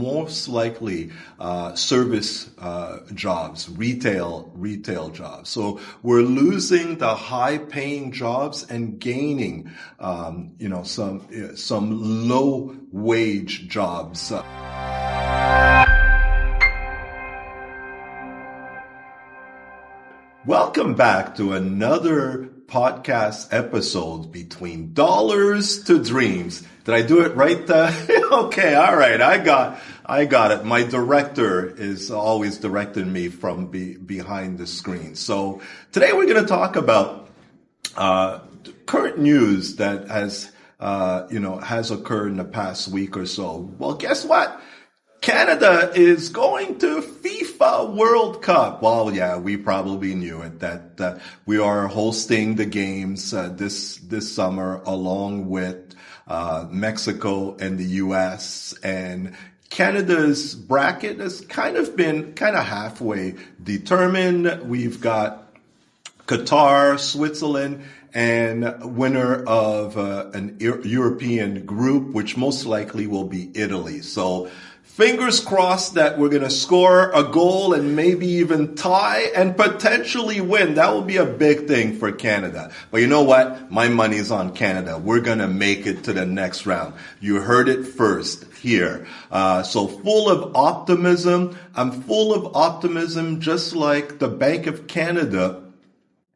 most likely service jobs, retail jobs. So we're losing the high-paying jobs and gaining, some low-wage jobs. Welcome back to another podcast episode between dollars to dreams. Did I do it right? Okay, all right. I got it. My director is always directing me from behind the screen. So today we're going to talk about current news that has occurred in the past week or so. Well, guess what? Canada is going to FIFA World Cup. Well, yeah, we probably knew it, that we are hosting the games this summer along with Mexico and the US, and Canada's bracket has kind of halfway determined. We've got Qatar, Switzerland, and winner of an European group, which most likely will be Italy. So fingers crossed that we're going to score a goal and maybe even tie and potentially win. That will be a big thing for Canada. But you know what? My money's on Canada. We're going to make it to the next round. You heard it first here. So full of optimism. I'm full of optimism, just like the Bank of Canada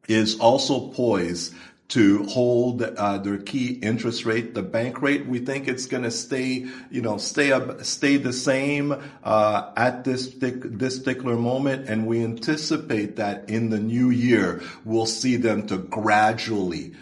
is also poised to hold their key interest rate, the bank rate. We think it's going to stay the same at this particular moment, and we anticipate that in the new year we'll see them to gradually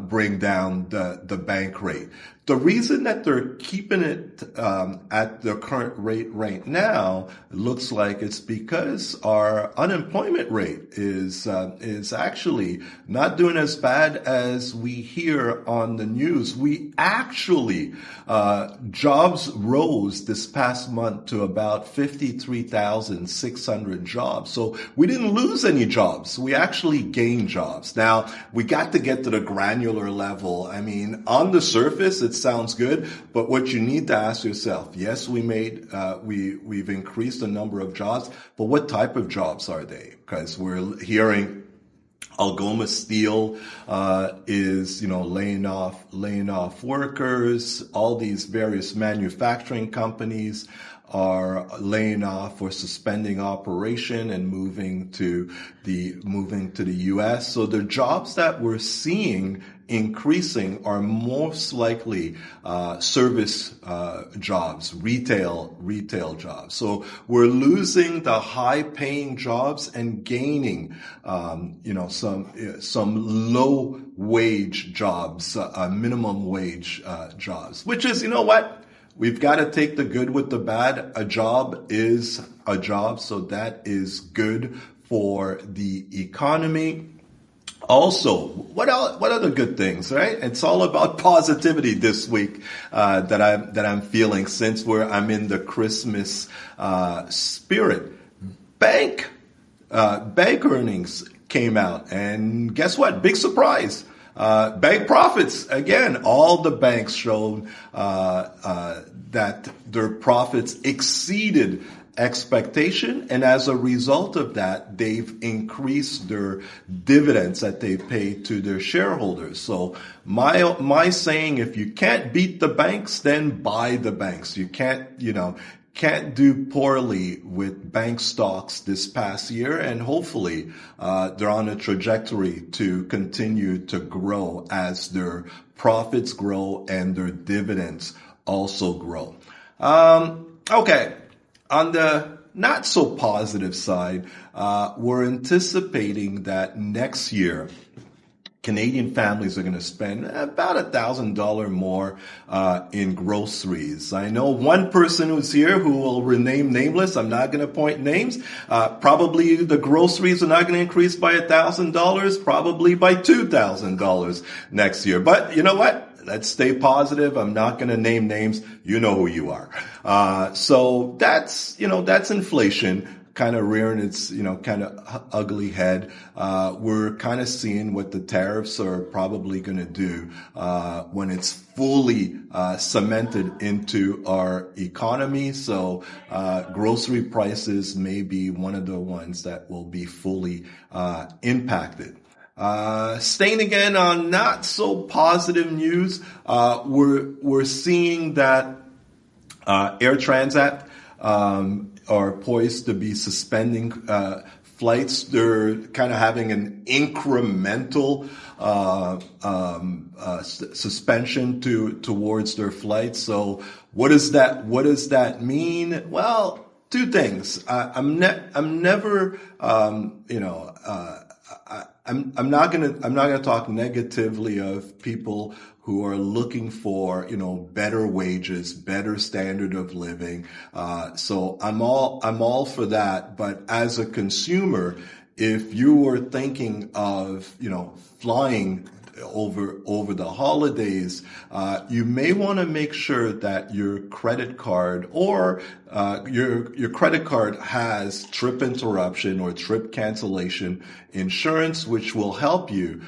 bring down the bank rate. The reason that they're keeping it at the current rate right now looks like it's because our unemployment rate is actually not doing as bad as we hear on the news. We actually jobs rose this past month to about 53,600 jobs. So we didn't lose any jobs. We actually gained jobs. Now we got to get to the granular level. I mean, on the surface, it sounds good, but what you need to ask yourself, yes, we've increased the number of jobs, but what type of jobs are they? Because we're hearing Algoma Steel is laying off workers. All these various manufacturing companies are laying off or suspending operation and moving to the US. So the jobs that we're seeing increasing are most likely service jobs, retail jobs. So we're losing the high-paying jobs and gaining some low-wage jobs, minimum wage jobs. Which is, you know what? We've got to take the good with the bad. A job is a job, so that is good for the economy. Also, what other good things, right? It's all about positivity this week that I'm feeling since I'm in the Christmas spirit. Bank earnings came out, and guess what? Big surprise. Bank profits, again, all the banks showed that their profits exceeded expectation, and as a result of that, they've increased their dividends that they pay to their shareholders. So my saying, if you can't beat the banks, then buy the banks. You can't do poorly with bank stocks this past year, and hopefully they're on a trajectory to continue to grow as their profits grow and their dividends also grow. Okay, on the not so positive side, we're anticipating that next year Canadian families are going to spend about $1,000 more in groceries. I know one person who's here who will remain nameless. I'm not going to point names. Probably the groceries are not going to increase by $1,000, probably by $2,000 next year. But you know what? Let's stay positive. I'm not going to name names. You know who you are. So that's inflation. rearing its, kind of ugly head. We're kind of seeing what the tariffs are probably going to do when it's fully cemented into our economy. So grocery prices may be one of the ones that will be fully impacted. Staying again on not so positive news, we're seeing that Air Transat are poised to be suspending flights. They're kind of having an incremental suspension towards their flights. So what does that mean? Well, two things. I'm never I'm not gonna talk negatively of people who are looking for, better wages, better standard of living. So I'm all for that. But as a consumer, if you were thinking of, flying over the holidays, you may want to make sure that your credit card or your credit card has trip interruption or trip cancellation insurance, which will help you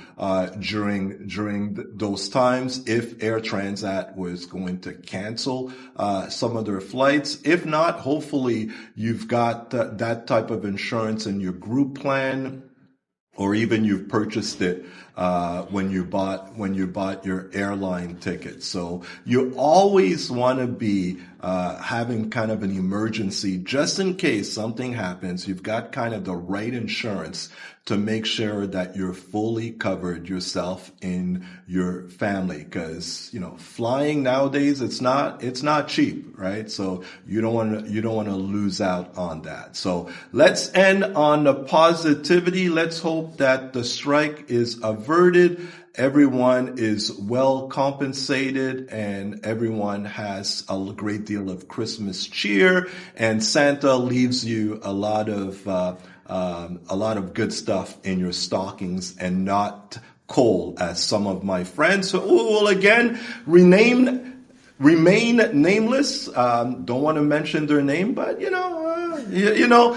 during those times if Air Transat was going to cancel some of their flights. If not, hopefully you've got that type of insurance in your group plan, or even you've purchased it when you bought your airline ticket. So you always want to be having kind of an emergency just in case something happens. You've got kind of the right insurance to make sure that you're fully covered, yourself and your family, because flying nowadays it's not cheap, right? So you don't want to lose out on that. So let's end on the positivity. Let's hope that the strike is averted, everyone is well compensated, and everyone has a great deal of Christmas cheer, and Santa leaves you a lot of good stuff in your stockings and not coal, as some of my friends who will again remain nameless. Don't want to mention their name, but they know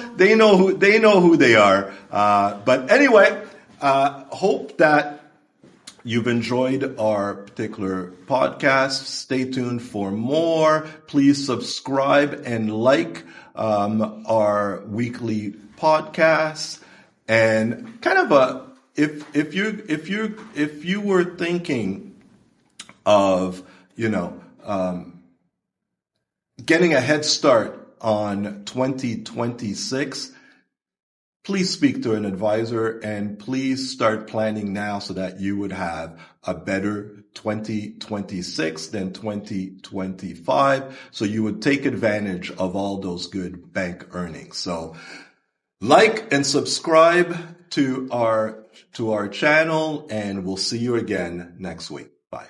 who they are. But anyway, hope that you've enjoyed our particular podcast. Stay tuned for more. Please subscribe and like our weekly podcasts. And kind of if you were thinking of getting a head start on 2026, please speak to an advisor and please start planning now so that you would have a better 2026 than 2025. So you would take advantage of all those good bank earnings. So like and subscribe to our channel, and we'll see you again next week. Bye.